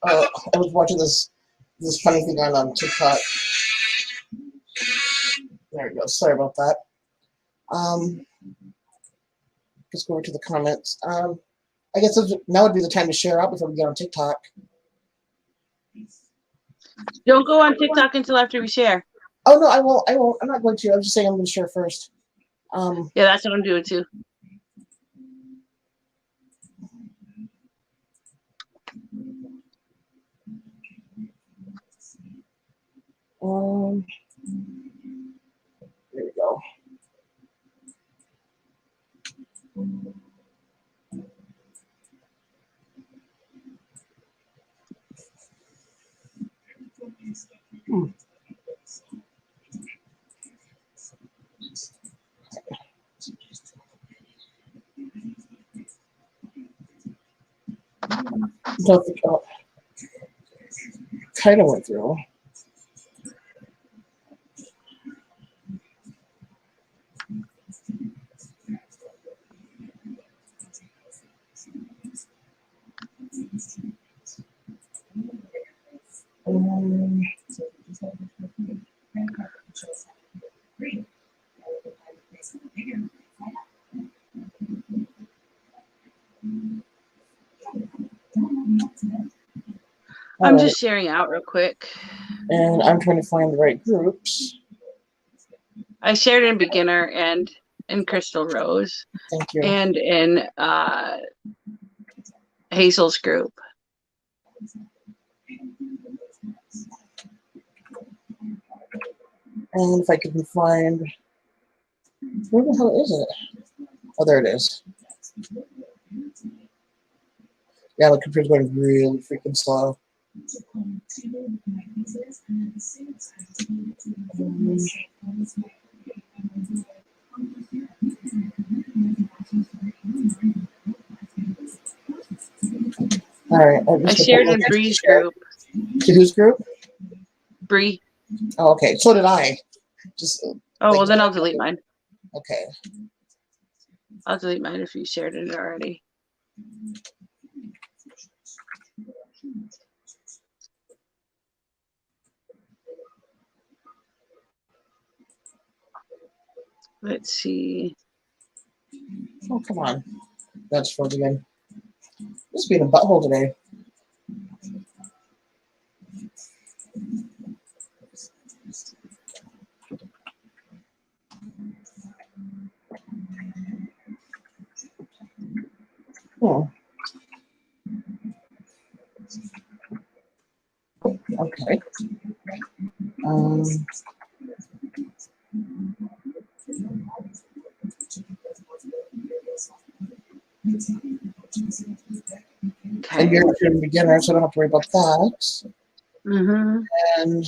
I was watching this funny thing on TikTok. There we go. Sorry about that. Let's go over to the comments. I guess now would be the time to share out before we get on TikTok. Don't go on TikTok until after we share. Oh no, I won't. I'm not going to. I was just saying I'm going to share first. Yeah, that's what I'm doing too. There we go. Don't think. Oh, kind of went through. I'm just sharing out real quick. And I'm trying to find the right groups. I shared in beginner and in Crystal Rose. Thank you. And in Hazel's group. And if I can find, where the hell is it? Oh, there it is. Yeah, the computer's going really freaking slow. All right. I shared in Bree's group. To whose group? Bree. Oh, okay. So did I. Just. Oh, well, then I'll delete mine. Okay. I'll delete mine if you shared it already. Let's see. Oh, come on. That's frozen again. This is being a butthole today. Oh. Okay. And you're a beginner, so I don't have to worry about that. Mm-hmm. And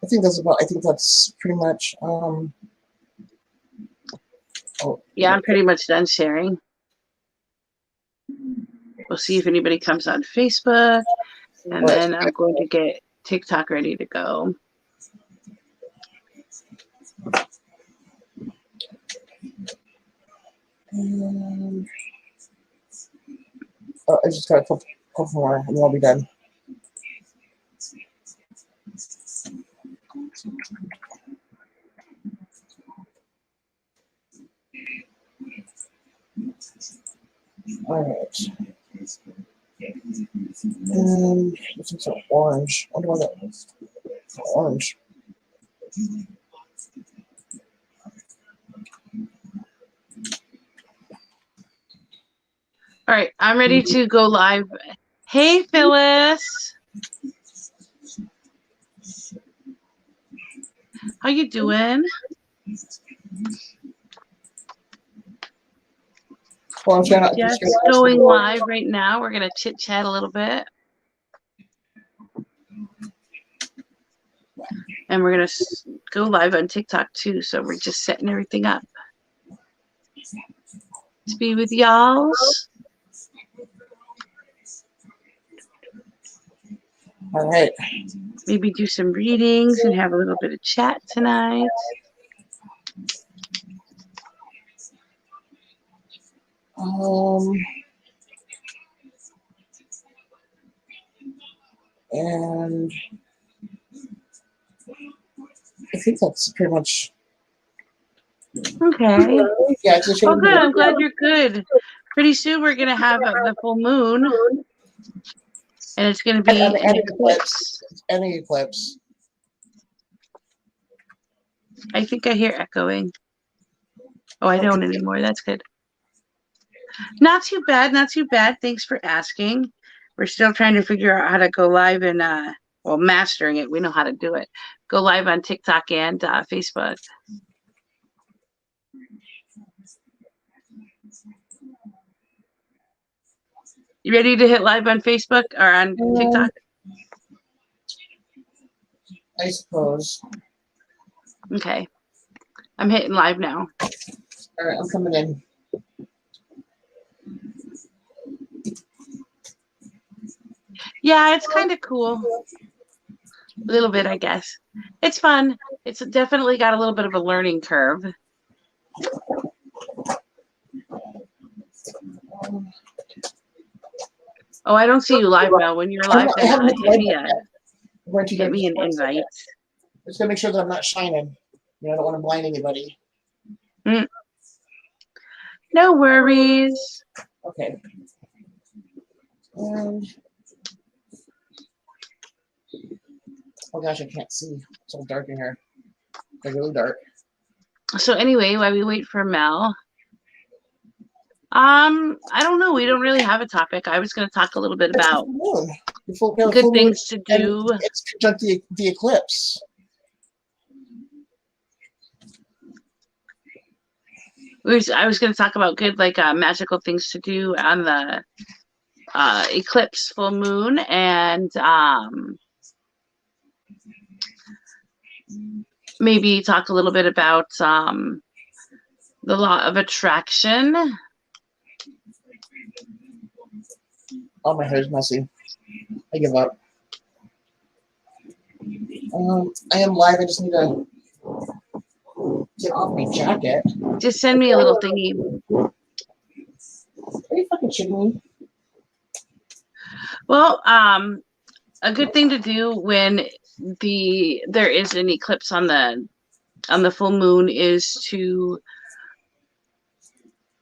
I think that's pretty much. Oh, yeah, I'm pretty much done sharing. We'll see if anybody comes on Facebook, and then I'm going to get TikTok ready to go. I just got a couple more, and then I'll be done. All right. And this is orange. I wonder why that was orange. All right, I'm ready to go live. Hey, Phyllis. How you doing? Well, just going live right now. We're going to chit-chat a little bit. And we're going to go live on TikTok, too. So we're just setting everything up to be with y'all. All right. Maybe do some readings and have a little bit of chat tonight. And I think that's pretty much. Okay. Yeah, it's just Oh, good. I'm glad you're good. Pretty soon we're going to have the full moon, and it's going to be an eclipse. Any eclipse. I think I hear echoing. Oh, I don't anymore. That's good. Not too bad. Not too bad. Thanks for asking. We're still trying to figure out how to go live and, well, mastering it. We know how to do it. Go live on TikTok and Facebook. You ready to hit live on Facebook or on TikTok? I suppose. Okay. I'm hitting live now. All right, I'm coming in. Yeah, it's kind of cool. A little bit, I guess. It's fun. It's definitely got a little bit of a learning curve. Oh, I don't see you live, Mel. When you're live, then hit me an invite. Just gonna make sure that I'm not shining. I don't want to blind anybody. No worries. Okay. Oh gosh, I can't see. It's all dark in here. It's really dark. So anyway, while we wait for Mel, I don't know. We don't really have a topic. I was going to talk a little bit about good things to do. It's conjunct the eclipse. I was going to talk about good, magical things to do on the eclipse full moon, and maybe talk a little bit about the law of attraction. Oh, my hair's messy. I give up. I am live. I just need to get off my jacket. Just send me a little thingy. Are you fucking shitting me? Well, a good thing to do when there is an eclipse on the full moon is to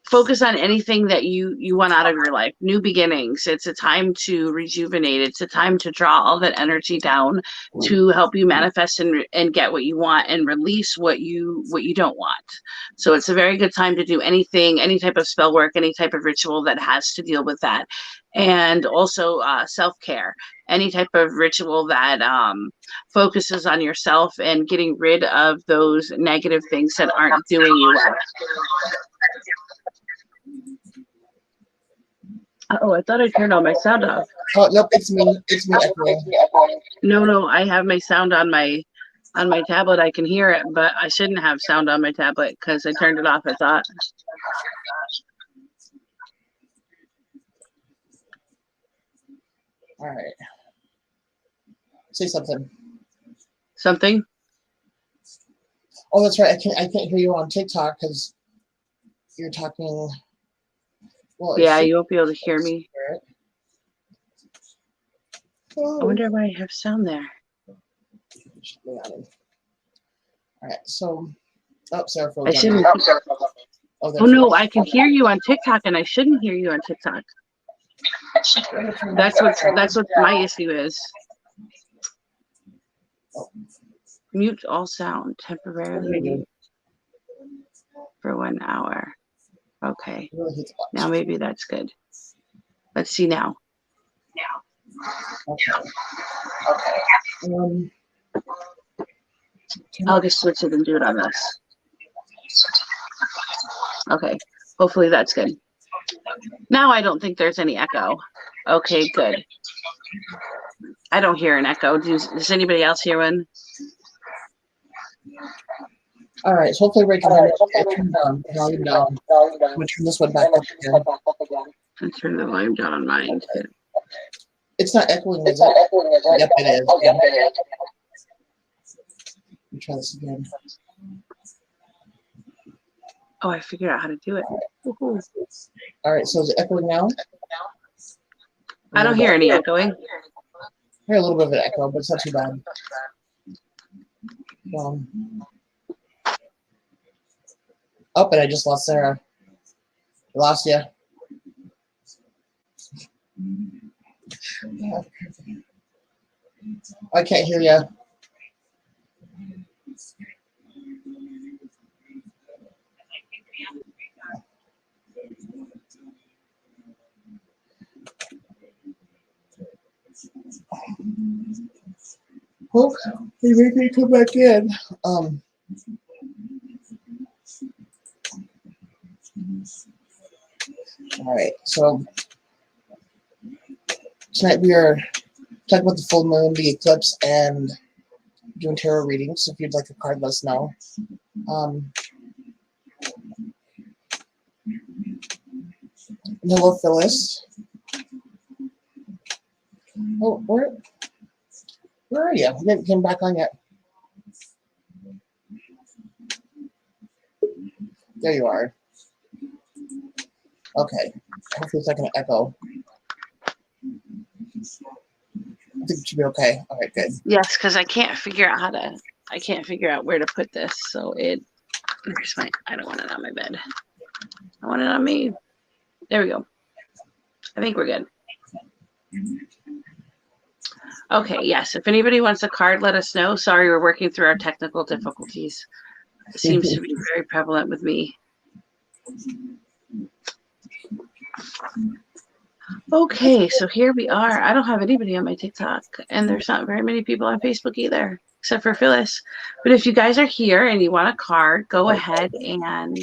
focus on anything that you want out of your life. New beginnings. It's a time to rejuvenate. It's a time to draw all that energy down to help you manifest and get what you want and release what you don't want. So it's a very good time to do anything, any type of spell work, any type of ritual that has to deal with that. And also self-care, any type of ritual that focuses on yourself and getting rid of those negative things that aren't doing you well. Oh, I thought I turned all my sound off. Oh, nope, it's me. It's me echoing. No, I have my sound on my tablet. I can hear it, but I shouldn't have sound on my tablet because I turned it off, I thought. All right. Say something. Something? Oh, that's right. I can't hear you on TikTok because you're talking. Well, yeah, you won't be able to hear me. Oh. I wonder why I have sound there. All right, so Sarah froze. I shouldn't. Oh no, I can hear you on TikTok, and I shouldn't hear you on TikTok. That's what my issue is. Mute all sound temporarily for 1 hour. Okay. Now maybe that's good. Let's see now. Okay. I'll just switch it and do it on this. Okay. Hopefully that's good. Now I don't think there's any echo. Okay, good. I don't hear an echo. Does anybody else hear one? All right, so hopefully we can hear it. Turn down, volume down. I'm going to turn this one back up again. I turn the volume down on mine too. It's not echoing, is it? Yep, it is. Yeah. Let me try this again. Oh, I figured out how to do it. Woohoo. All right, so is it echoing now? I don't hear any echoing. I hear a little bit of an echo, but it's not too bad. Oh, and I just lost Sarah. I lost you. I can't hear you. Oh, they made me come back in. All right, so tonight we are talking about the full moon, the eclipse, and doing tarot readings. So if you'd like a card, let us know. Hello, Phyllis. Oh, where are you? You didn't come back on yet. There you are. Okay. Hopefully it's not going to echo. I think it should be okay. All right, good. Yes, because I can't figure out where to put this. So I don't want it on my bed. I want it on me. There we go. I think we're good. Okay, yes. If anybody wants a card, let us know. Sorry, we're working through our technical difficulties. It seems to be very prevalent with me. Okay, so here we are. I don't have anybody on my TikTok, and there's not very many people on Facebook either, except for Phyllis. But if you guys are here and you want a card, go ahead and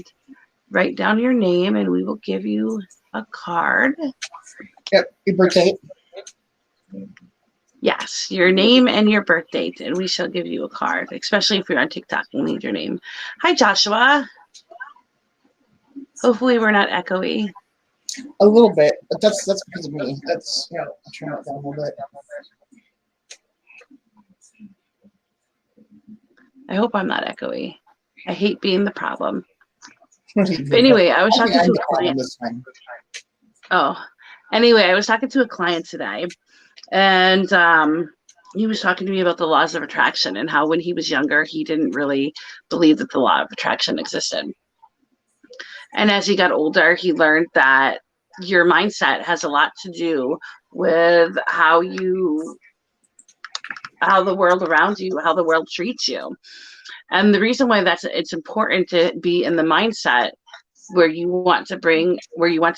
write down your name, and we will give you a card. Yep, your birthday. Yes, your name and your birth date, and we shall give you a card, especially if you're on TikTok. We'll need your name. Hi, Joshua. Hopefully we're not echoey. A little bit, but that's because of me. That's, I'll turn it down a little bit. I hope I'm not echoey. I hate being the problem. But anyway, I was talking to a client. Anyway, I was talking to a client today, and he was talking to me about the laws of attraction and how when he was younger, he didn't really believe that the law of attraction existed. And as he got older, he learned that your mindset has a lot to do with how the world around you, how the world treats you. And the reason why it's important to be in the mindset where you want to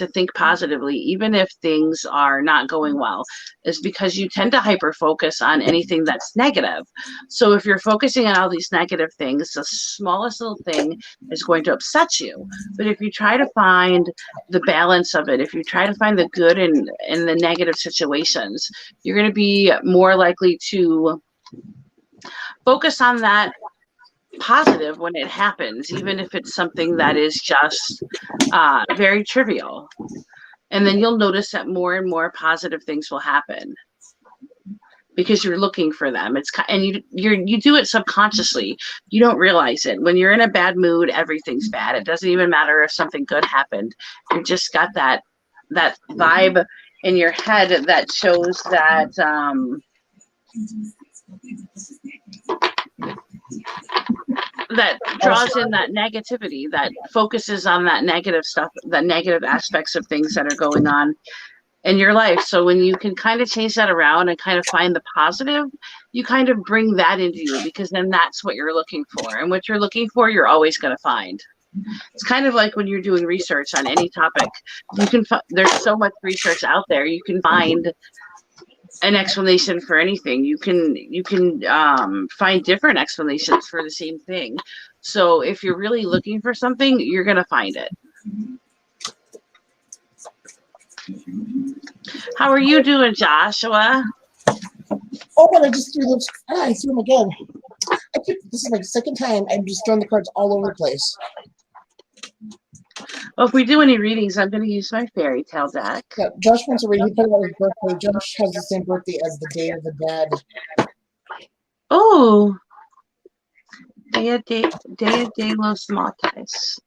think positively, even if things are not going well, is because you tend to hyper focus on anything that's negative. So if you're focusing on all these negative things, the smallest little thing is going to upset you. But if you try to find the balance of it, if you try to find the good in the negative situations, you're going to be more likely to focus on that positive when it happens, even if it's something that is just very trivial. And then you'll notice that more and more positive things will happen because you're looking for them. You do it subconsciously. You don't realize it. When you're in a bad mood, everything's bad. It doesn't even matter if something good happened. You just got that vibe in your head that shows that that draws in that negativity, that focuses on that negative stuff, the negative aspects of things that are going on in your life. So when you can kind of change that around and kind of find the positive, you kind of bring that into you, because then that's what you're looking for. And what you're looking for, you're always going to find. It's kind of like when you're doing research on any topic. There's so much research out there. You can find an explanation for anything. You can find different explanations for the same thing. So if you're really looking for something, you're going to find it. How are you doing, Joshua? Oh, and I just threw those. I threw them again. This is my second time. I'm just throwing the cards all over the place. Well, if we do any readings, I'm going to use my fairy tale deck. Yeah, Josh wants to read. He put about his birthday. Josh has the same birthday as the Day of the Dead. Oh, Dia de los Martes.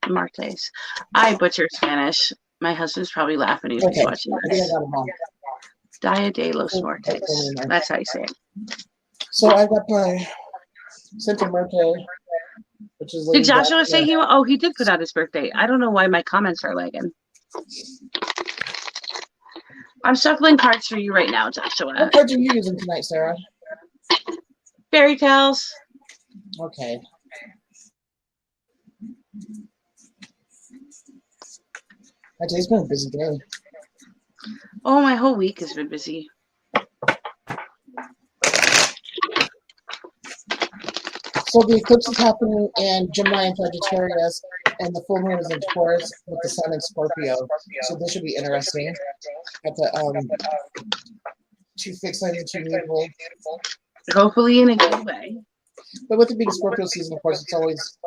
I butchered Spanish. My husband's probably laughing if he's watching I think I this. got them all. Dia de los Martes. That's how you say it. So I got my Santa Muerte, which is Did Joshua say he? Oh, he did put out his birthday. I don't know why my comments are lagging. I'm shuffling cards for you right now, Joshua. What cards are you using tonight, Sarah? Fairy tales. Okay. Today's been a busy day. Oh, my whole week has been busy. So the eclipse is happening in Gemini and Sagittarius, and the full moon is in Taurus with the sun in Scorpio. So this should be interesting. Got the two fixed signs and two neutral. Hopefully in a good way. But with it being Scorpio season, of course, it's always,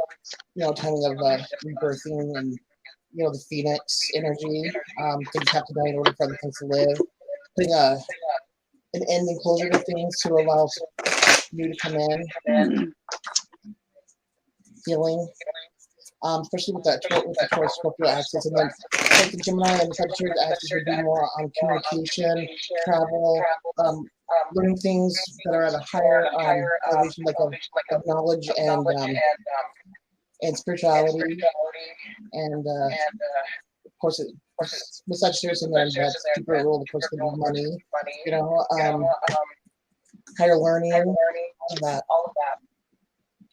timing of rebirthing and, the Phoenix energy. Things have to die in order for other things to live. Putting an end and closure to things to allow new to come in. Healing. Especially with the Taurus Scorpio axis, and then like the Gemini and the Sagittarius axis would be more on communication, travel, learning things that are at a higher elevation, like of knowledge and spirituality, and of course, with Sagittarius and then that deeper role, of course, could be money, higher learning, all of that.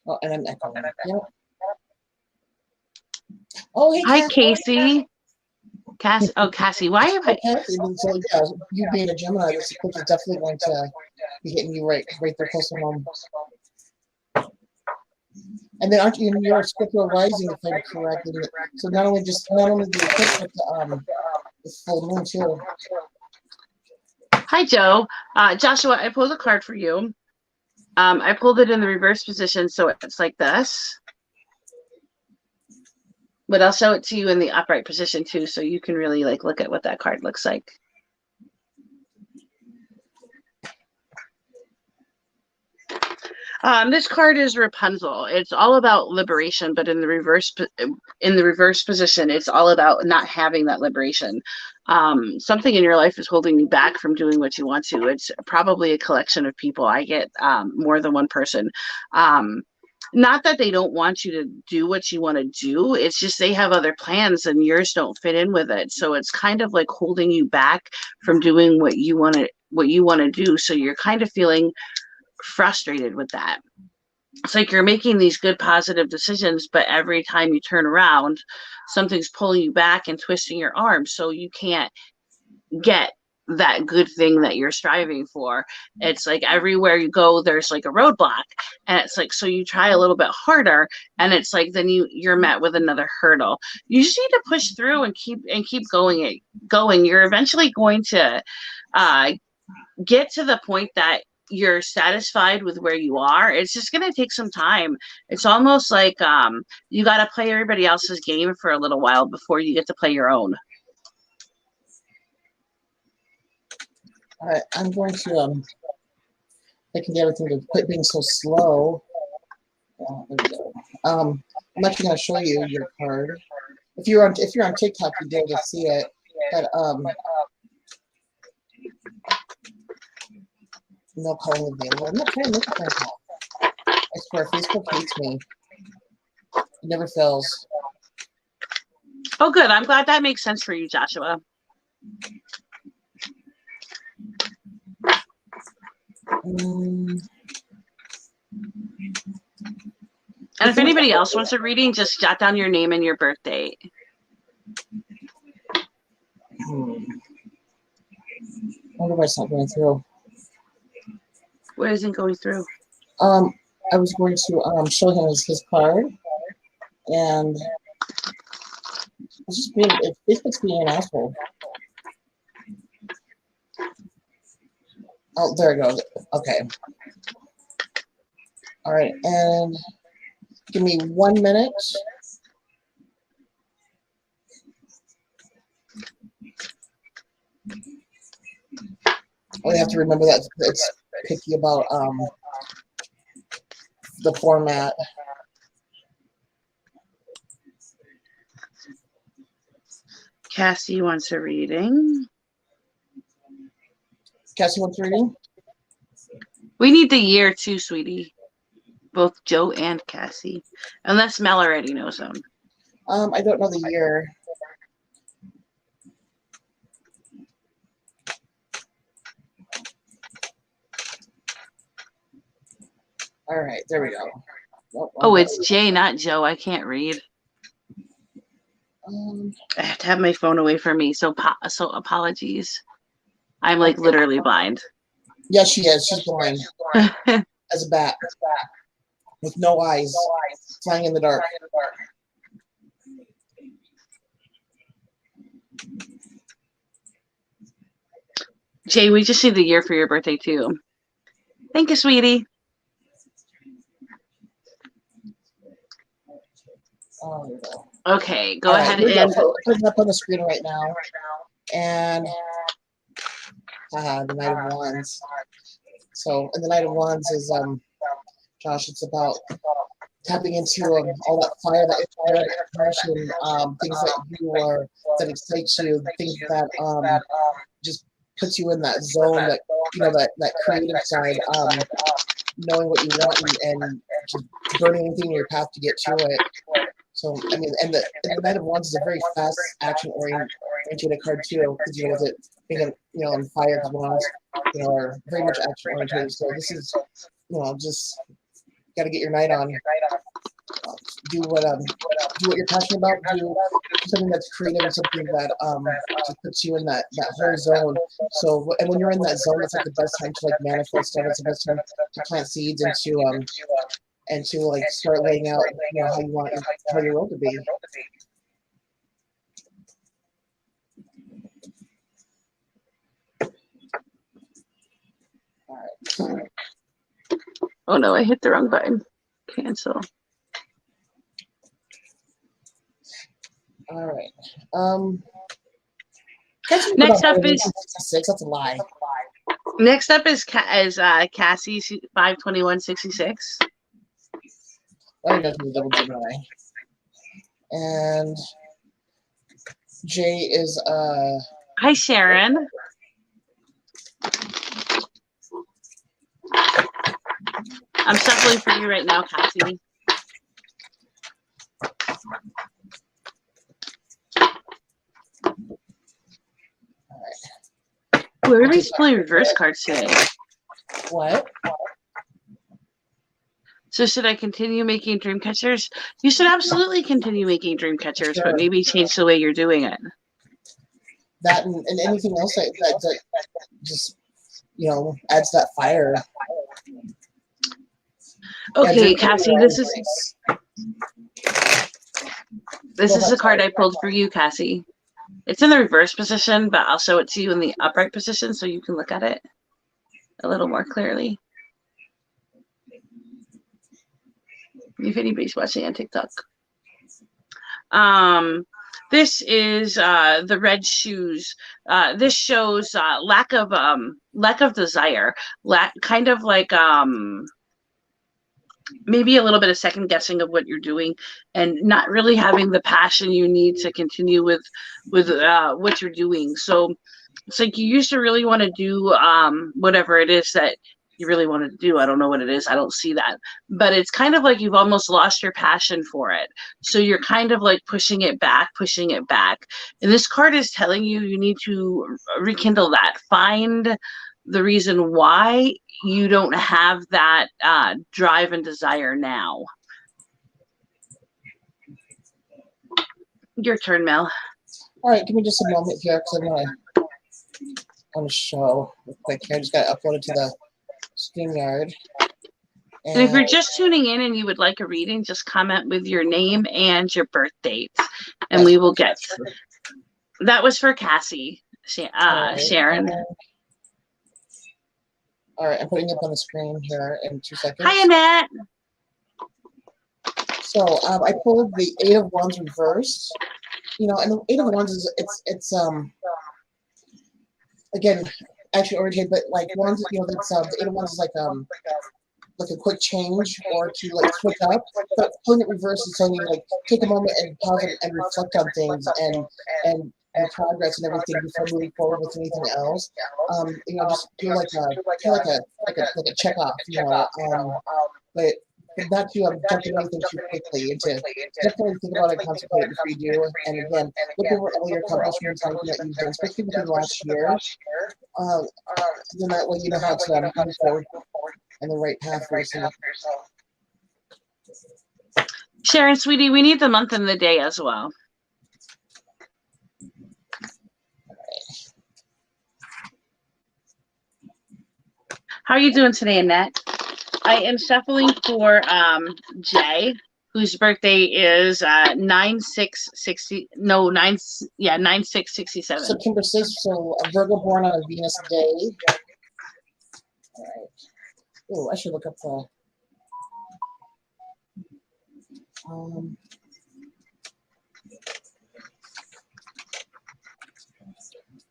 Oh, and an echo. Yeah. Oh, hey, hi, Casey. Cassie, why have I? Cassie, so yeah, you being a Gemini, this eclipse is definitely going to be hitting you right there close to home. And then aren't you in your Scorpio rising, if I'm correct? So not only the eclipse, but the full moon too. Hi, Joe. Joshua, I pulled a card for you. I pulled it in the reverse position, so it's like this. But I'll show it to you in the upright position too, so you can really look at what that card looks like. This card is Rapunzel. It's all about liberation, but in the reverse position, it's all about not having that liberation. Something in your life is holding you back from doing what you want to. It's probably a collection of people. I get more than one person. Not that they don't want you to do what you want to do. It's just they have other plans and yours don't fit in with it. So it's kind of like holding you back from doing what you want to do. So you're kind of feeling frustrated with that. It's like you're making these good positive decisions, but every time you turn around, something's pulling you back and twisting your arm, so you can't get that good thing that you're striving for. It's like everywhere you go, there's like a roadblock, and it's like, so you try a little bit harder, and it's like then you're met with another hurdle. You just need to push through and keep going. You're eventually going to get to the point that you're satisfied with where you are. It's just going to take some time. It's almost like you got to play everybody else's game for a little while before you get to play your own. All right, I'm going to I can get everything to quit being so slow. There we go. I'm actually going to show you your card. If you're on TikTok, you'll be able to see it. But no calling available. I'm not trying to make a phone call. I swear, Facebook hates me. It never fails. Oh, good. I'm glad that makes sense for you, Joshua. And if anybody else wants a reading, just jot down your name and your birth date. I wonder why it's not going through. What isn't going through? I was going to show him his card, and it's just Facebook's being an asshole. Oh, there it goes. Okay. All right, and give me 1 minute. I have to remember that it's picky about the format. Cassie wants a reading. Cassie wants a reading? We need the year too, sweetie. Both Joe and Cassie. Unless Mel already knows them. I don't know the year. All right, there we go. Oh, it's Jay, not Joe. I can't read. I have to have my phone away from me, so apologies. I'm like literally blind. Yeah, she is. She's blind as a bat with no eyes, flying in the dark. Jay, we just see the year for your birthday too. Thank you, sweetie. Oh, okay, go ahead and put it up on the screen right now. And the Knight of Wands. So, and the Knight of Wands is Josh. It's about tapping into all that fire, that passion, things that you are that excite you, things that just puts you in that zone, that that creative side, knowing what you want and just burning anything in your path to get to it. So I mean, and the Knight of Wands is a very fast, action-oriented card too, because with it being on fire, because wands are very much action-oriented. So this is just got to get your night on. Do what you're passionate about. Do something that's creative and something that just puts you in that whole zone. So, and when you're in that zone, it's like the best time to like manifest stuff. It's the best time to plant seeds and to like start laying out how you want how your world to be. All right. Oh no, I hit the wrong button. Cancel. All right. Next up is 66. That's a lie. Next up is Cassie 52166. I know the double Gemini. And Jay is Hi Sharon. I'm shuffling for you right now, Cassie. Ooh, everybody's pulling reverse cards today. What? So should I continue making dream catchers? You should absolutely continue making dream catchers, sure. But maybe change the way you're doing it. That and anything else that just adds that fire. Okay, Cassie, this is the card I pulled for you, Cassie. It's in the reverse position, but I'll show it to you in the upright position so you can look at it a little more clearly. If anybody's watching on TikTok. This is the red shoes. This shows lack of desire, kind of like maybe a little bit of second guessing of what you're doing and not really having the passion you need to continue with what you're doing. So it's like you used to really want to do whatever it is that you really wanted to do. I don't know what it is. I don't see that. But it's kind of like you've almost lost your passion for it. So you're kind of like pushing it back. And this card is telling you need to rekindle that. Find the reason why you don't have that drive and desire now. Your turn, Mel. All right, give me just a moment here because I'm going to show real quick. I just got to upload it to the StreamYard. And if you're just tuning in and you would like a reading, just comment with your name and your birth date, and we will get. That was for Cassie, Sharon. All right, I'm putting it up on the screen here in 2 seconds. Hi, Annette. So I pulled the Eight of Wands reversed. And the Eight of Wands is it's again action oriented, but like wands, that's the Eight of Wands is like a quick change or to like switch up. But pulling it reversed is telling you like take a moment and pause and reflect on things and and progress and everything before moving forward with anything else. Just do like a check off, but not to jump into anything too quickly, and to definitely think about it, contemplate it before you do. And again, look over all your accomplishments, everything that you've done, especially within the last year. Then that way you know how to move forward in the right path for yourself. Sharon, sweetie, we need the month and the day as well. How are you doing today, Annette? I am shuffling for Jay, whose birthday is 9667. September 6th, so a Virgo born on a Venus day. All right. Oh, I should look up the.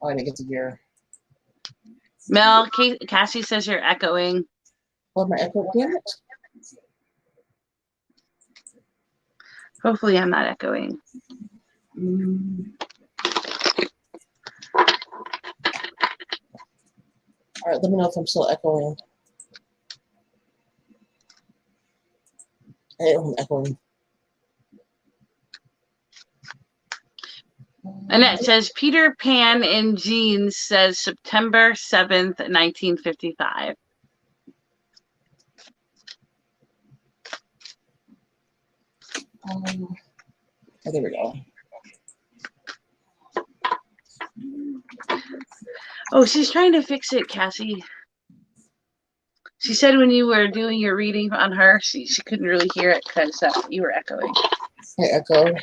I didn't get the year. Mel, Cassie says you're echoing. What, my echo? Damn it. Hopefully I'm not echoing. All right, let me know if I'm still echoing. I'm echoing. Annette says Peter Pan in Jeans says September 7th, 1955. There we go. Oh, she's trying to fix it, Cassie. She said when you were doing your reading on her, she couldn't really hear it because you were echoing. I echo.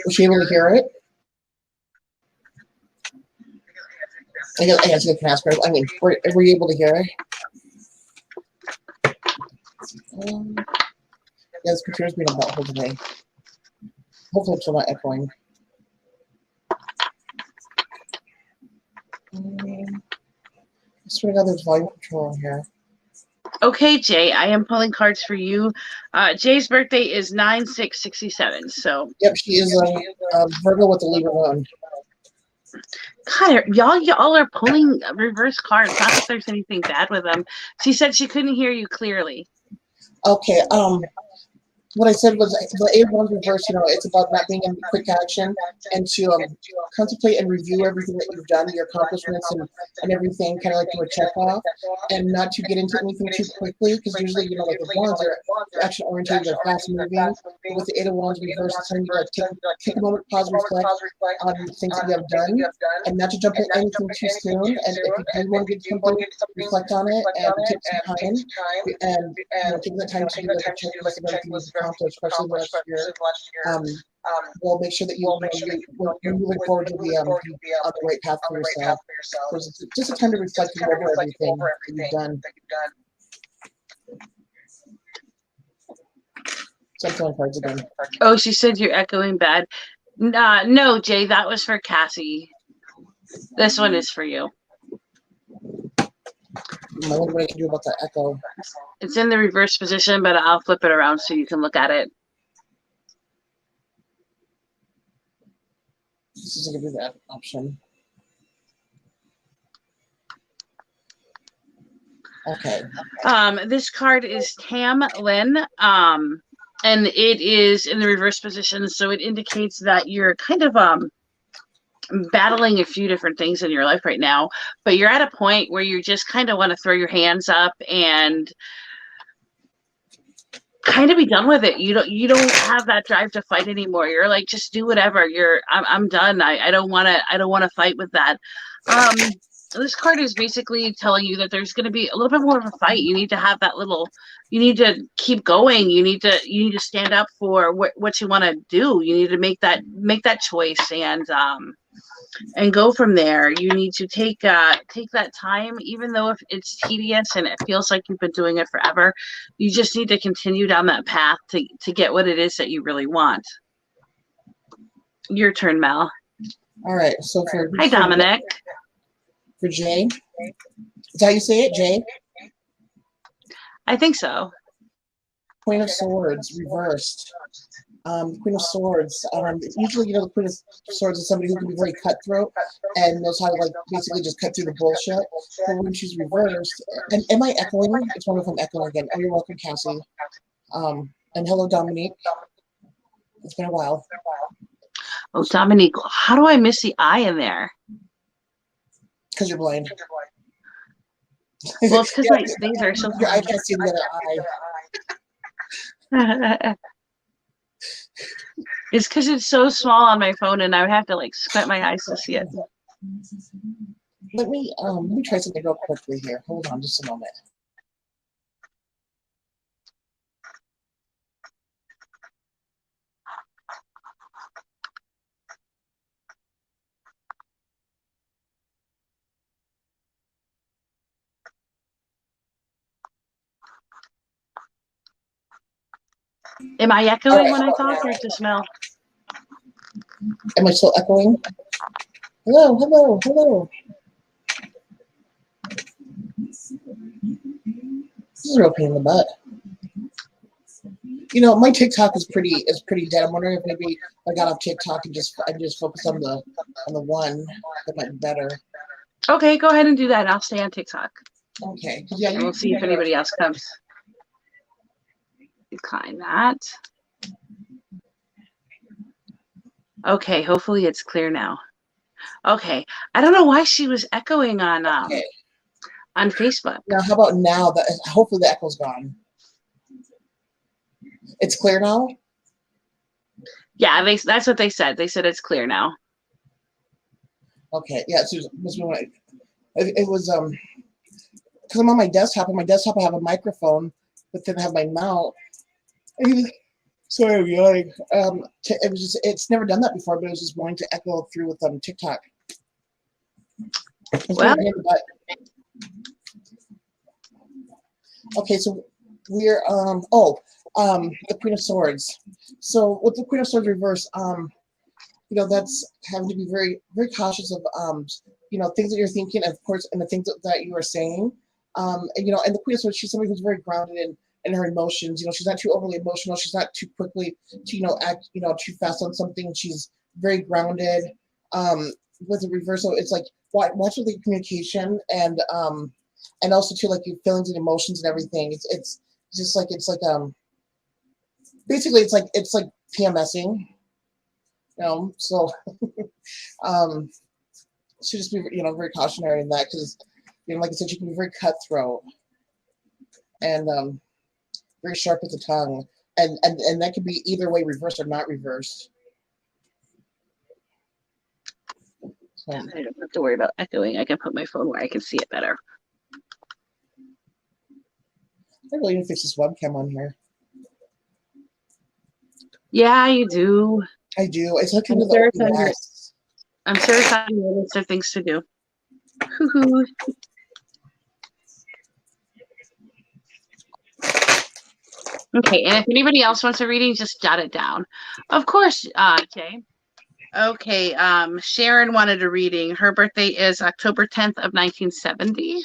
Was she able to hear it? I guess you can ask her. I mean, were you able to hear it? Yeah, this computer's being a butthole today. Hopefully it's not echoing. I swear to God, there's volume control in here. Okay, Jay, I am pulling cards for you. Jay's birthday is 9/6/67. So. Yep, she is a Virgo with a Libra moon. God, y'all are pulling reverse cards. Not that there's anything bad with them. She said she couldn't hear you clearly. Okay. What I said was the A1 reverse, it's about not being in quick action and to contemplate and review everything that you've done, your accomplishments and everything, kind of like do a check off, and not to get into anything too quickly, because usually, like the ones are action oriented, they're fast moving. But with the A ones reverse, it's time to take a moment, pause, reflect on the things that you have done, and not to jump into anything too soon. And if you do want to get something, reflect on it and take some time, and take the time to do like a checklist of everything you've accomplished, especially last year. We'll make sure that you're moving forward to be on the right path for yourself. So it's just a time to reflect over everything that you've done. So I'm throwing cards again. Oh, she said you're echoing bad. No, Jay, that was for Cassie. This one is for you. I wonder what I can do about that echo. It's in the reverse position, but I'll flip it around so you can look at it. This is going to be that option. Okay. This card is Tam Lin, and it is in the reverse position, so it indicates that you're kind of battling a few different things in your life right now, but you're at a point where you just kind of want to throw your hands up and kind of be done with it. You don't have that drive to fight anymore. You're like, just do whatever. I'm done. I don't want to fight with that. This card is basically telling you that there's going to be a little bit more of a fight. You need to have that you need to keep going. You need to stand up for what you want to do. You need to make that choice and go from there. You need to take that time, even though if it's tedious and it feels like you've been doing it forever. You just need to continue down that path to get what it is that you really want. Your turn, Mel. All right. So Hi, Dominic. For Jay, is that how you say it, Jay? I think so. Queen of Swords reversed. Queen of Swords. Usually, the Queen of Swords is somebody who can be very cutthroat and knows how to like basically just cut through the bullshit. But when she's reversed, and am I echoing? It's wonderful if I'm echoing again. Oh, you're welcome, Cassie. And hello, Dominique. It's been a while. Oh, Dominique, how do I miss the I in there? Because you're blind. Well, it's because my things are so. I can't see the other eye. It's because it's so small on my phone, and I would have to like squint my eyes to see it. Let me try something real quickly here. Hold on, just a moment. Am I echoing when I talk, or just Mel? Am I still echoing? Hello, hello, hello. This is a real pain in the butt. My TikTok is pretty dead. I'm wondering if maybe I got off TikTok and just focused on the one. That might be better. Okay, go ahead and do that. I'll stay on TikTok. Okay. Yeah. And we'll see if anybody else comes. Decline that. Okay, hopefully it's clear now. Okay, I don't know why she was echoing on Facebook. Now, how about now? Hopefully the echo's gone. It's clear now? Yeah, that's what they said. They said it's clear now. Okay, yeah, it was because I'm on my desktop. On my desktop I have a microphone, but then I have my mouth. Sorry, I'm yelling. It's never done that before, but it was just wanting to echo through with TikTok. Well, okay, so we're the Queen of Swords. So with the Queen of Swords reverse, that's having to be very, very cautious of things that you're thinking, of course, and the things that you are saying. And the Queen of Swords, she's somebody who's very grounded in her emotions. She's not too overly emotional. She's not too quickly to act too fast on something. She's very grounded. With the reversal, it's like watch with the communication and also too like your feelings and emotions and everything. It's just like basically it's like PMSing. So should just be very cautionary in that because like I said, she can be very cutthroat and very sharp with the tongue, and that could be either way, reversed or not reversed. So, I don't have to worry about echoing. I can put my phone where I can see it better. I really need to fix this webcam on here. Yeah, you do. I do. It's looking I'm sure it's on your list of things to do. Okay, and if anybody else wants a reading, just jot it down. Of course, Jay. Okay, Sharon wanted a reading. Her birthday is October 10th of 1970.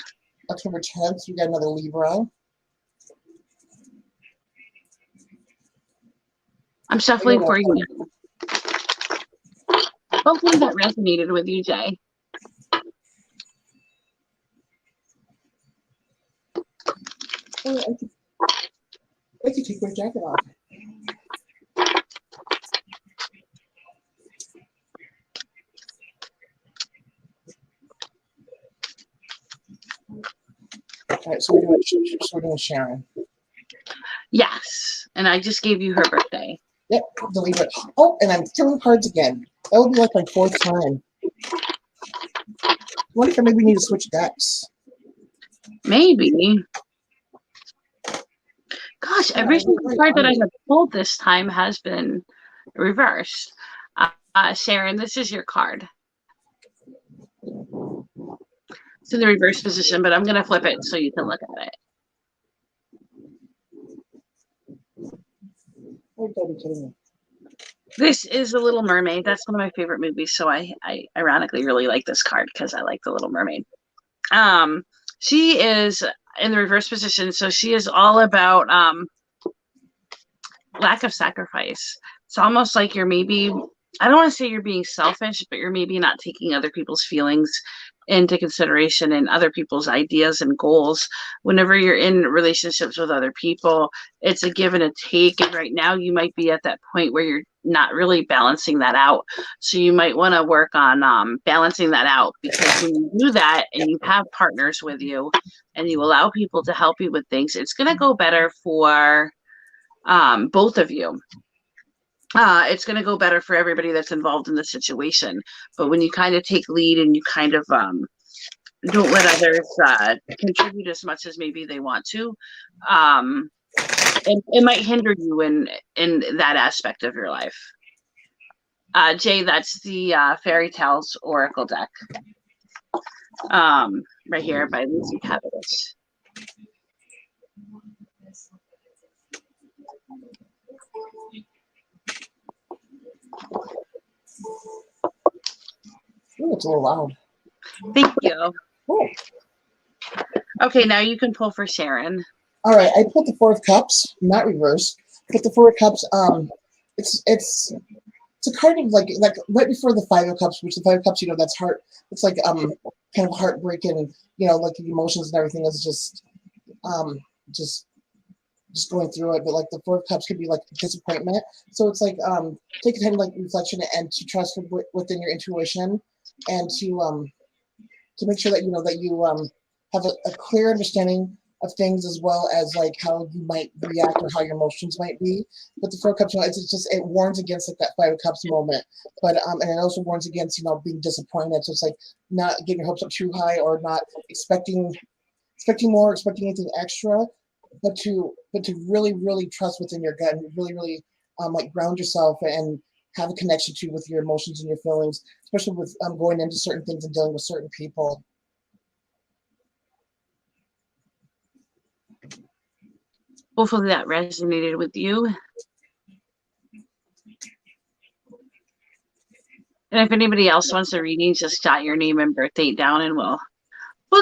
October 10th, you got another Libra. I'm shuffling for you. Hopefully that resonated with you, Jay. I could take my jacket off. All right, so we're doing Sharon. Yes, and I just gave you her birthday. Yep, the Libra. Oh, and I'm throwing cards again. That would be like my 4th time. I wonder if I maybe need to switch decks. Maybe. Gosh, every single card that I have pulled this time has been reversed. Sharon, this is your card. It's in the reverse position, but I'm going to flip it so you can look at it. Oh, don't be kidding me. This is The Little Mermaid. That's one of my favorite movies, so I ironically really like this card because I like The Little Mermaid. She is in the reverse position, so she is all about lack of sacrifice. It's almost like you're maybe, I don't want to say you're being selfish, but you're maybe not taking other people's feelings into consideration and other people's ideas and goals. Whenever you're in relationships with other people, it's a give and a take. And right now you might be at that point where you're not really balancing that out. So you might want to work on balancing that out, because when you do that and you have partners with you and you allow people to help you with things, it's going to go better for both of you. It's going to go better for everybody that's involved in the situation. But when you kind of take lead and you kind of don't let others contribute as much as maybe they want to, it might hinder you in that aspect of your life. Jay, that's the Fairy Tales Oracle deck, right here by Lucy Cavendish. Ooh, it's a little loud. Thank you. Cool. Okay, now you can pull for Sharon. All right, I put the Four of Cups, not reverse. Put the Four of Cups. It's a card of like right before the Five of Cups, which the Five of Cups, that's heart. It's like kind of heartbreaking. Like the emotions and everything is just going through it. But like the Four of Cups could be like disappointment. So it's like take a time like reflection and to trust within your intuition, and to make sure that you have a clear understanding of things, as well as like how you might react or how your emotions might be. But the Four of Cups, it warns against like that Five of Cups moment, but and it also warns against being disappointed. So it's like not getting your hopes up too high, or not expecting more, expecting anything extra, but to really really trust within your gut, and really like ground yourself and have a connection with your emotions and your feelings, especially with going into certain things and dealing with certain people. Hopefully that resonated with you. And if anybody else wants a reading, just jot your name and birth date down and we'll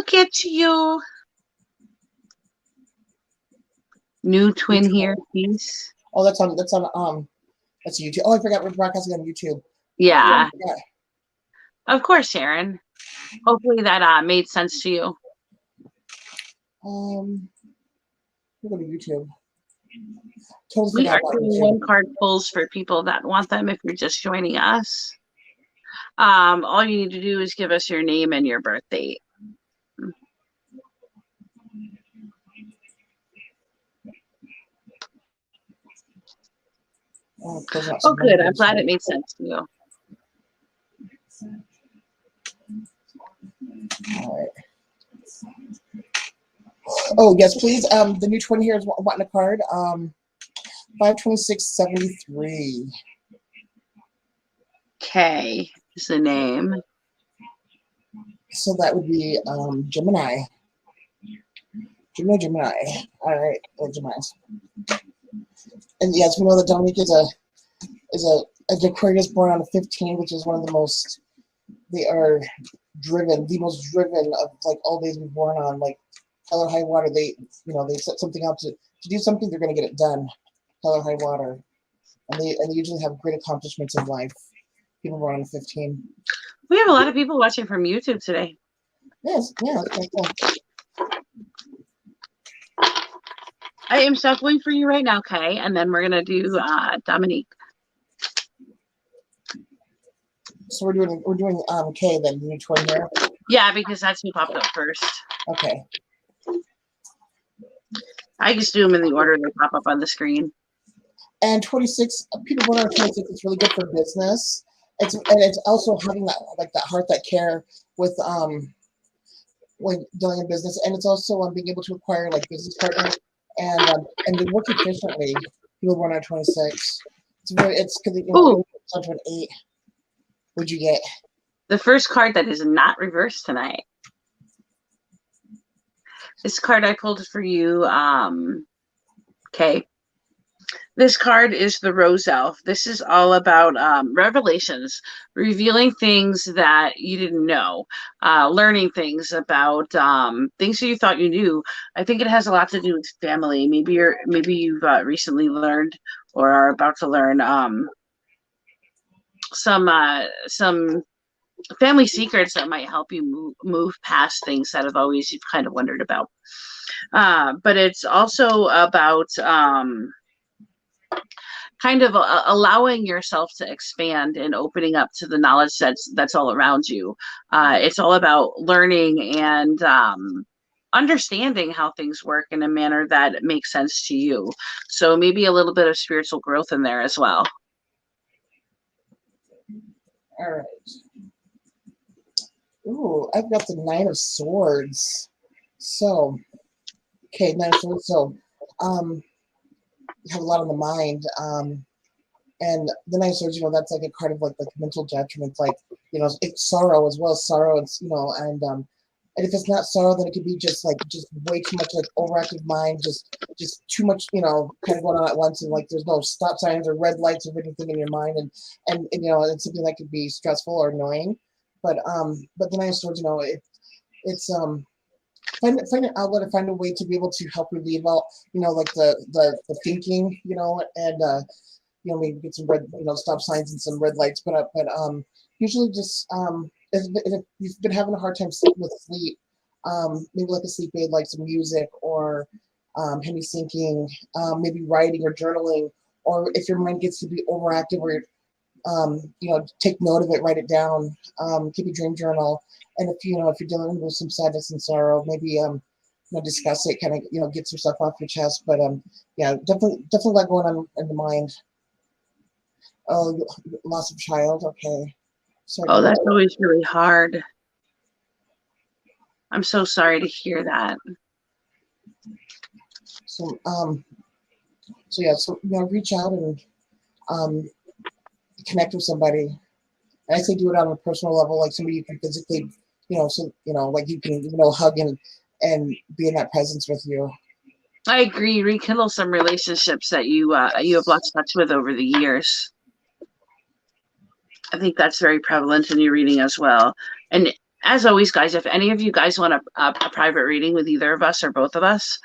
get to you. New twin here, please. Oh, that's YouTube. Oh, I forgot we're broadcasting on YouTube. Yeah. Of course, Sharon. Hopefully that made sense to you. We'll go to YouTube. We are doing one card pulls for people that want them if you're just joining us. All you need to do is give us your name and your birth date. Oh, good. I'm glad it made sense to you. All right. Oh, yes, please. The new twin here is wanting a card. 52673. Okay, is the name. So that would be Gemini. Gemini. All right, Geminis. And yes, we know that Dominique is an Aquarius born on the 15th, which is one of the most. They are driven, the most driven of like all days we've born on. Like hell or high water, they set something out to do something. They're going to get it done. Hell or high water, and they usually have great accomplishments in life. People born on the 15th. We have a lot of people watching from YouTube today. Yes, yeah, that's cool. I am shuffling for you right now, Kay, and then we're gonna do Dominique. So we're doing Kay then, the new twin here. Yeah, because that's who popped up first. Okay. I just do them in the order they pop up on the screen. And 26 people born on 26. It's really good for business. It's also having that heart, that care with when dealing in business, and it's also being able to acquire like business partners and they work efficiently. People born on 26. It's because it's onto an 8. What'd you get? The first card that is not reversed tonight. This card I pulled for you, Kay. This card is the Rose Elf. This is all about revelations, revealing things that you didn't know, learning things about things that you thought you knew. I think it has a lot to do with family. Maybe you've recently learned or are about to learn some family secrets that might help you move past things that have always you've kind of wondered about. But it's also about kind of allowing yourself to expand and opening up to the knowledge that's all around you. It's all about learning and understanding how things work in a manner that makes sense to you. So maybe a little bit of spiritual growth in there as well. All right. Ooh, I've got the Nine of Swords. So, okay, Nine of Swords. So, you have a lot on the mind. And the Nine of Swords, that's like a card of like mental judgment, like, it's sorrow as well as sorrow. It's, and if it's not sorrow, then it could be just way too much like overactive mind, just too much, kind of going on at once, and like there's no stop signs or red lights or anything in your mind, and it's something that could be stressful or annoying. But the Nine of Swords, it's find an outlet or find a way to be able to help relieve out, like the thinking, and maybe get some red, stop signs and some red lights, but usually just if you've been having a hard time with sleep, maybe like a sleep aid, like some music or heavy thinking, maybe writing or journaling, or if your mind gets to be overactive or take note of it, write it down, keep a dream journal, and if you're dealing with some sadness and sorrow, maybe discuss it, kind of get some stuff off your chest. But yeah, definitely a lot going on in the mind. Oh, loss of child. Okay. Sorry. Oh, that's always really hard. I'm so sorry to hear that. So yeah, so reach out and connect with somebody. And I say do it on a personal level, like somebody you can physically, like you can, hug and be in that presence with you. I agree. Rekindle some relationships that you have lost touch with over the years. I think that's very prevalent in your reading as well. And as always, guys, if any of you guys want a private reading with either of us or both of us,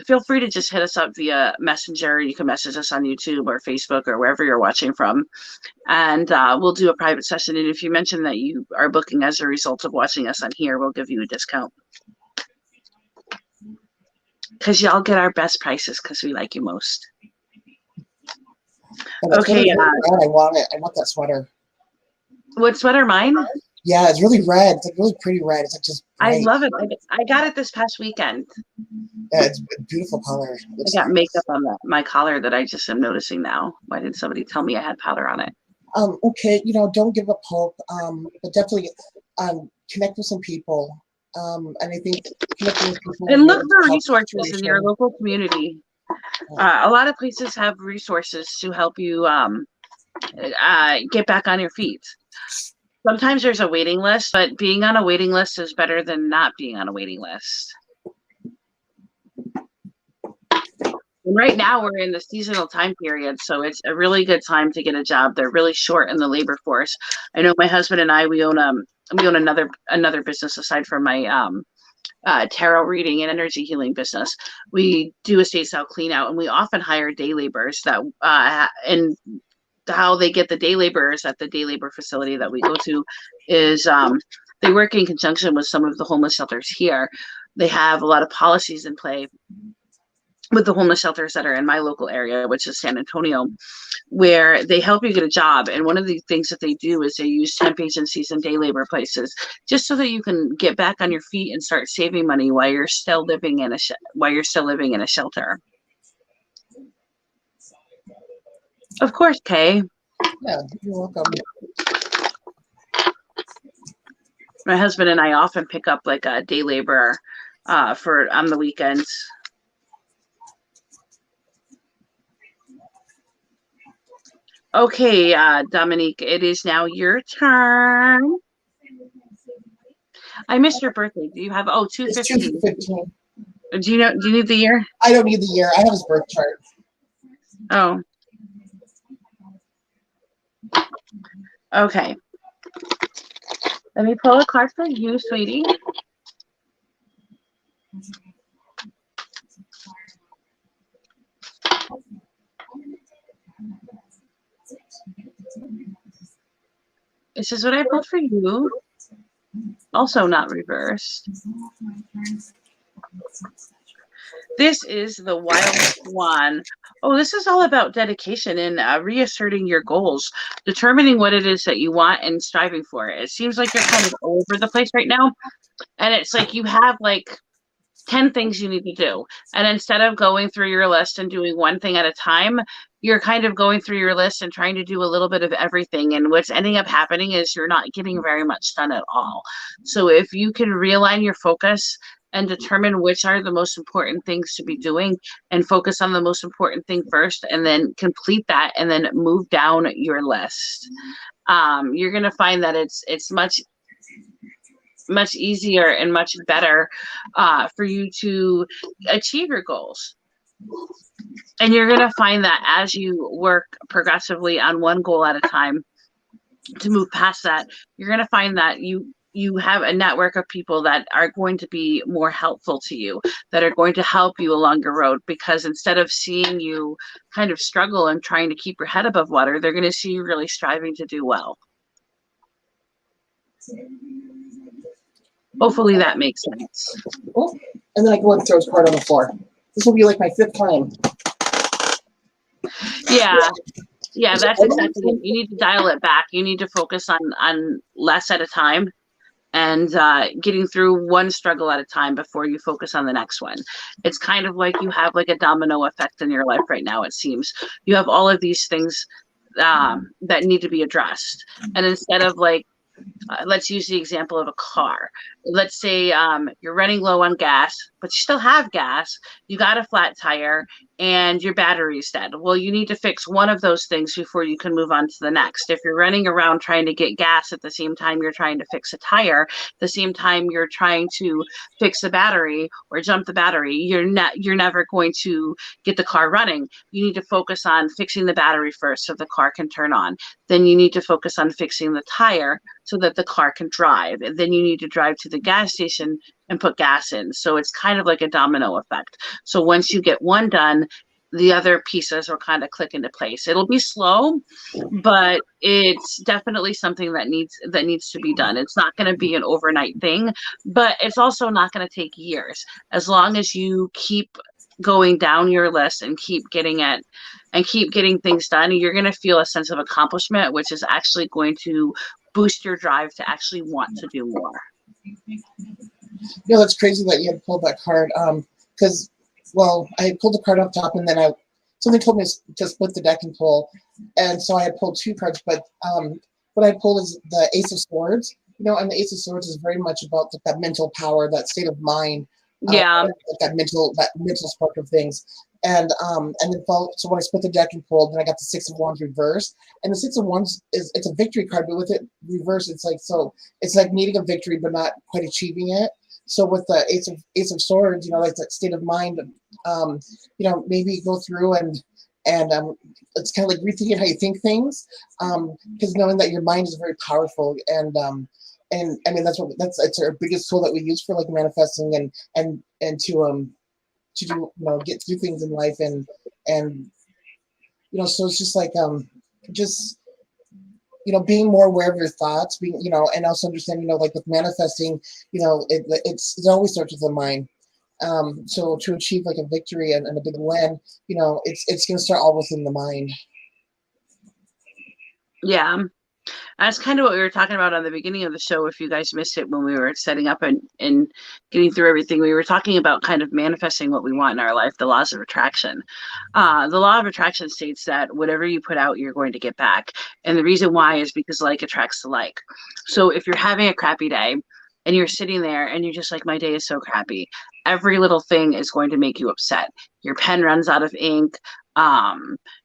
feel free to just hit us up via Messenger. You can message us on YouTube or Facebook or wherever you're watching from. And we'll do a private session. And if you mention that you are booking as a result of watching us on here, we'll give you a discount. Because y'all get our best prices because we like you most. Okay. I want it. I want that sweater. What sweater? Mine? Yeah, it's really red. It's like really pretty red. It's like just bright. I love it. I got it this past weekend. Yeah, it's a beautiful color. I got makeup on my collar that I just am noticing now. Why didn't somebody tell me I had powder on it? Okay, don't give up hope. But definitely connect with some people. And I think connecting with people and look for resources in your local community. A lot of places have resources to help you get back on your feet. Sometimes there's a waiting list, but being on a waiting list is better than not being on a waiting list. And right now we're in the seasonal time period, so it's a really good time to get a job. They're really short in the labor force. I know my husband and I, we own another business aside from my tarot reading and energy healing business. We do estate sale clean out, and we often hire day laborers that and how they get the day laborers at the day labor facility that we go to is they work in conjunction with some of the homeless shelters here. They have a lot of policies in play with the homeless shelters that are in my local area, which is San Antonio, where they help you get a job. And one of the things that they do is they use temp agencies and day labor places just so that you can get back on your feet and start saving money while you're still living in a shelter. Of course, Kay. Yeah, you're welcome. My husband and I often pick up like a day laborer for on the weekends. Okay, Dominique, it is now your turn. I missed your birthday. Do you have 2/15? 2/15. Do you need the year? I don't need the year. I have his birth chart. Oh, okay. Let me pull a card for you, sweetie. This is what I pulled for you. Also not reversed. This is the Wild Swan. Oh, this is all about dedication and reasserting your goals, determining what it is that you want and striving for it. It seems like you're kind of all over the place right now. And it's like you have like 10 things you need to do. And instead of going through your list and doing one thing at a time, you're kind of going through your list and trying to do a little bit of everything. And what's ending up happening is you're not getting very much done at all. So if you can realign your focus and determine which are the most important things to be doing and focus on the most important thing first and then complete that and then move down your list, you're going to find that it's much easier and much better for you to achieve your goals. And you're going to find that as you work progressively on one goal at a time to move past that, you're going to find that you have a network of people that are going to be more helpful to you, that are going to help you along your road, because instead of seeing you kind of struggle and trying to keep your head above water, they're going to see you really striving to do well. Hopefully that makes sense. Oh, and then I go and throw his card on the floor. This will be like my 5th time. Yeah, that's exactly it. You need to dial it back. You need to focus on less at a time and getting through one struggle at a time before you focus on the next one. It's kind of like you have like a domino effect in your life right now, it seems. You have all of these things that need to be addressed. And instead of like, let's use the example of a car. Let's say you're running low on gas, but you still have gas. You got a flat tire and your battery's dead. Well, you need to fix one of those things before you can move on to the next. If you're running around trying to get gas at the same time you're trying to fix a tire, the same time you're trying to fix the battery or jump the battery, you're never going to get the car running. You need to focus on fixing the battery first so the car can turn on. Then you need to focus on fixing the tire so that the car can drive. And then you need to drive to the gas station and put gas in. So it's kind of like a domino effect. So once you get one done, the other pieces will kind of click into place. It'll be slow, but it's definitely something that needs to be done. It's not going to be an overnight thing, but it's also not going to take years. As long as you keep going down your list and keep getting things done, you're going to feel a sense of accomplishment, which is actually going to boost your drive to actually want to do more. That's crazy that you had pulled that card. Because, well, I had pulled the card up top, and then something told me to split the deck and pull, and so I had pulled 2 cards. But what I pulled is the Ace of Swords. And the Ace of Swords is very much about that mental power, that state of mind. That mental spark of things. And then so when I split the deck and pulled, then I got the 6 of Wands reversed. And the 6 of Wands it's a victory card, but with it reversed, it's like needing a victory but not quite achieving it. So with the Ace of Swords, like that state of mind, maybe go through and it's kind of like rethinking how you think things, because knowing that your mind is very powerful, and I mean it's our biggest tool that we use for like manifesting and to do get through things in life, and so it's just like being more aware of your thoughts, being and also understanding like with manifesting, it always starts with the mind. So to achieve like a victory and a big win, it's going to start all within the mind. Yeah. That's kind of what we were talking about on the beginning of the show. If you guys missed it when we were setting up and getting through everything, we were talking about kind of manifesting what we want in our life, the laws of attraction. The law of attraction states that whatever you put out, you're going to get back. And the reason why is because like attracts to like. So if you're having a crappy day and you're sitting there and you're just like, my day is so crappy, every little thing is going to make you upset. Your pen runs out of ink.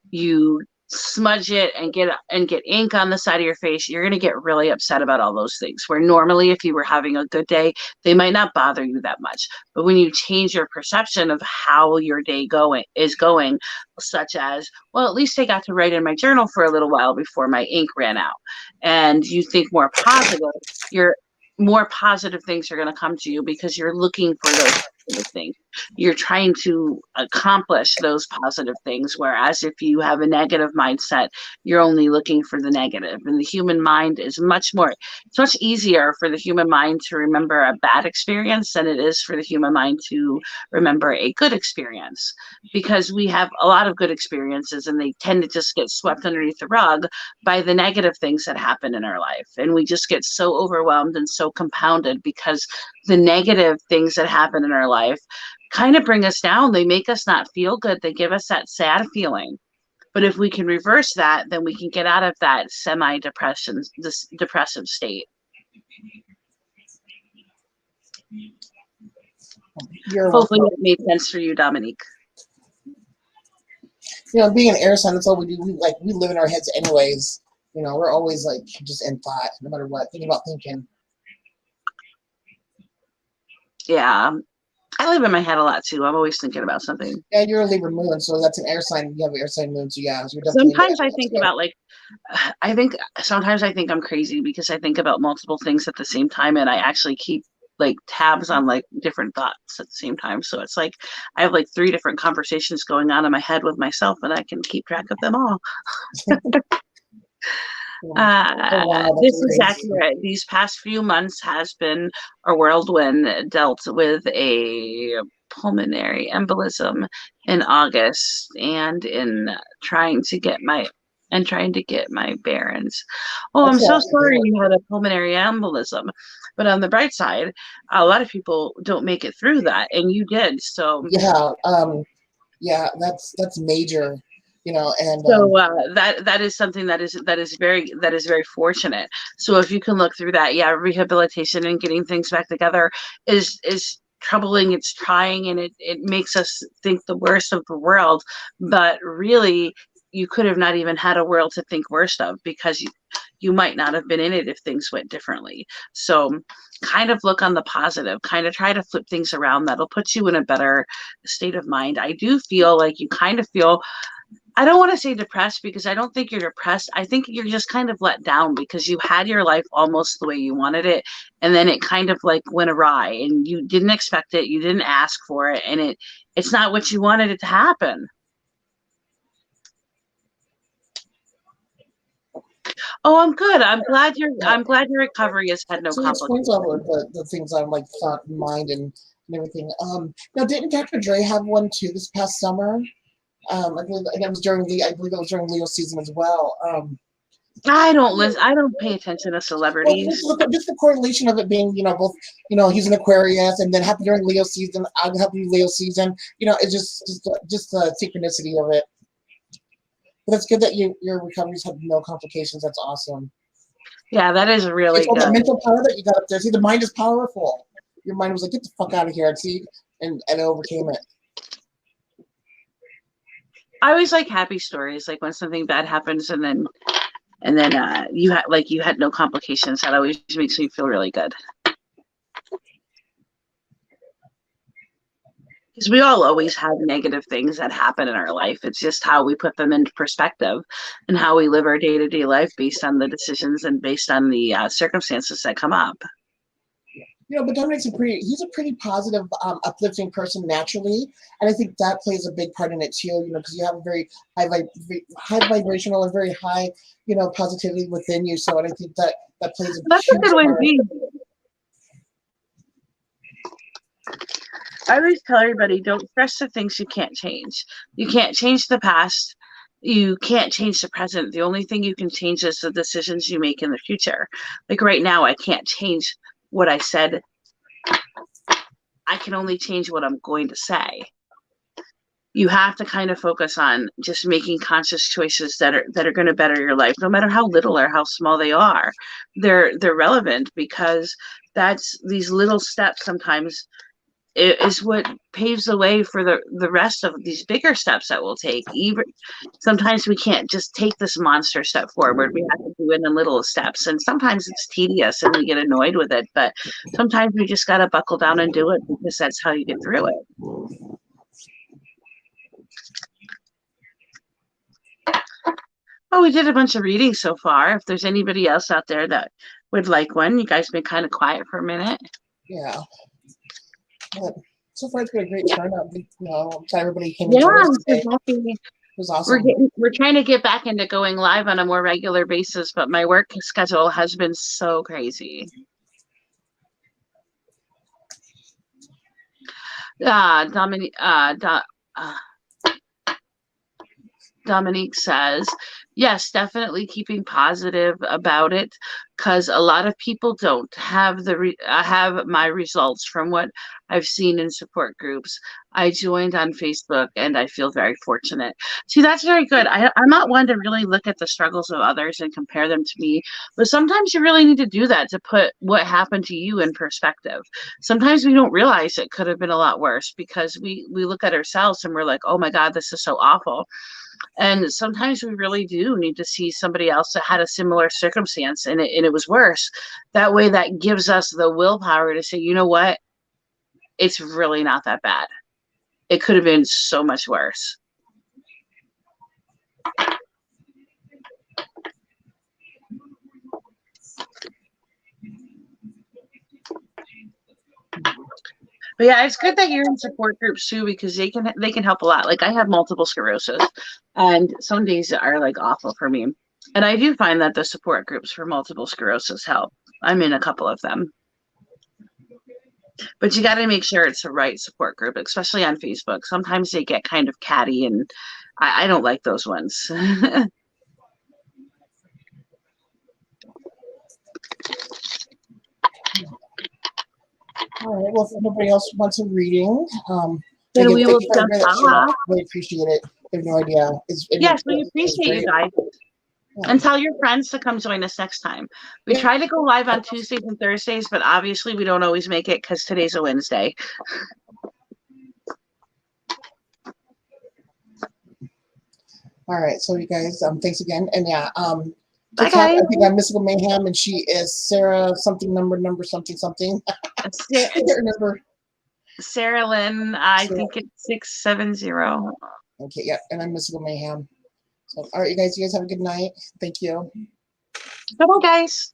You smudge it and get ink on the side of your face, you're going to get really upset about all those things, where normally if you were having a good day, they might not bother you that much. But when you change your perception of how your day is going, such as, well, at least I got to write in my journal for a little while before my ink ran out, and you think more positive, you're more positive things are going to come to you because you're looking for those positive things. You're trying to accomplish those positive things. Whereas if you have a negative mindset, you're only looking for the negative. And the human mind is it's much easier for the human mind to remember a bad experience than it is for the human mind to remember a good experience, because we have a lot of good experiences and they tend to just get swept underneath the rug by the negative things that happen in our life. And we just get so overwhelmed and so compounded because the negative things that happen in our life kind of bring us down. They make us not feel good. They give us that sad feeling. But if we can reverse that, then we can get out of that this depressive state. Hopefully that made sense for you, Dominique. Being an air sign, that's all we do. We live in our heads anyways. We're always like just in thought, no matter what, thinking about thinking. Yeah. I live in my head a lot too. I'm always thinking about something. Yeah, you're a Libra moon, so that's an air sign. You have an air sign moon, so yeah. So sometimes I think about sometimes I think I'm crazy because I think about multiple things at the same time, and I actually keep like tabs on like different thoughts at the same time. So it's like I have like 3 different conversations going on in my head with myself, and I can keep track of them all. This is accurate. These past few months has been a whirlwind, dealt with a pulmonary embolism in August and in trying to get my bearings. Oh, I'm so sorry you had a pulmonary embolism. But on the bright side, a lot of people don't make it through that, and you did. So yeah, that's major. And so that is something that is very fortunate. So if you can look through that, yeah, rehabilitation and getting things back together is troubling. It's trying, and it makes us think the worst of the world. But really, you could have not even had a world to think worst of, because you might not have been in it if things went differently. So kind of look on the positive, kind of try to flip things around. That'll put you in a better state of mind. I do feel like you kind of feel, I don't want to say depressed, because I don't think you're depressed. I think you're just kind of let down because you had your life almost the way you wanted it. And then it kind of like went awry, and you didn't expect it. You didn't ask for it. And it's not what you wanted it to happen. Oh, I'm good. I'm glad your recovery has had no complications. So explains all the things I'm like thought in mind and everything. Now, didn't Dr. Dre have one too this past summer? I believe it was during Leo season as well. I don't pay attention to celebrities. Well, just the correlation of it being, both, he's an Aquarius, and then happened during Leo season. I'm happy Leo season. It's just the synchronicity of it. But it's good that your recoveries had no complications. That's awesome. Yeah, that is really good. The mental power that you got up there. See, the mind is powerful. Your mind was like, get the fuck out of here, and overcame it. I always like happy stories, like when something bad happens and then you had no complications. That always makes me feel really good. Because we all always have negative things that happen in our life. It's just how we put them into perspective and how we live our day-to-day life based on the decisions and based on the circumstances that come up. But Dominic's he's a pretty positive, uplifting person naturally, and I think that plays a big part in it too. Because you have a very high vibrational and very high, positivity within you. So, and I think that plays That's a good way to be. I always tell everybody, don't stress the things you can't change. You can't change the past. You can't change the present. The only thing you can change is the decisions you make in the future. Like right now, I can't change what I said. I can only change what I'm going to say. You have to kind of focus on just making conscious choices that are going to better your life, no matter how little or how small they are. They're relevant because that's these little steps sometimes is what paves the way for the rest of these bigger steps that we'll take. Even sometimes we can't just take this monster step forward. We have to do it in little steps, and sometimes it's tedious and we get annoyed with it. But sometimes we just got to buckle down and do it because that's how you get through it. Oh, we did a bunch of readings so far. If there's anybody else out there that would like one, you guys been kind of quiet for a minute. Yeah. But so far, it's been a great turnout. You know, everybody came. Yeah, it was awesome. We're trying to get back into going live on a more regular basis, but my work schedule has been so crazy. Dominique says, yes, definitely keeping positive about it, because a lot of people don't have have my results from what I've seen in support groups. I joined on Facebook and I feel very fortunate. See, that's very good. I'm not one to really look at the struggles of others and compare them to me, but sometimes you really need to do that to put what happened to you in perspective. Sometimes we don't realize it could have been a lot worse because we look at ourselves and we're like, oh my God, this is so awful. And sometimes we really do need to see somebody else that had a similar circumstance and it was worse. That way, that gives us the willpower to say, you know what? It's really not that bad. It could have been so much worse. But yeah, it's good that you're in support groups too, because they can help a lot. Like I have multiple sclerosis, and some days are like awful for me. And I do find that the support groups for multiple sclerosis help. I'm in a couple of them. But you got to make sure it's the right support group, especially on Facebook. Sometimes they get kind of catty, and I don't like those ones. All right. Well, if anybody else wants a reading, then we will jump off. We appreciate it. I have no idea. Yes, we appreciate you guys. Yeah. And tell your friends to come join us next time. We try to go live on Tuesdays and Thursdays, but obviously we don't always make it because today's a Wednesday. All right. So you guys, thanks again. And yeah, bye, guys. I think I'm Mystical Mayhem, and she is Sarah something number something. I can't remember. Sarah Lynn, I think it's 670. Okay, yeah, and I'm Mystical Mayhem. So, all right, you guys have a good night. Thank you. Bye, guys.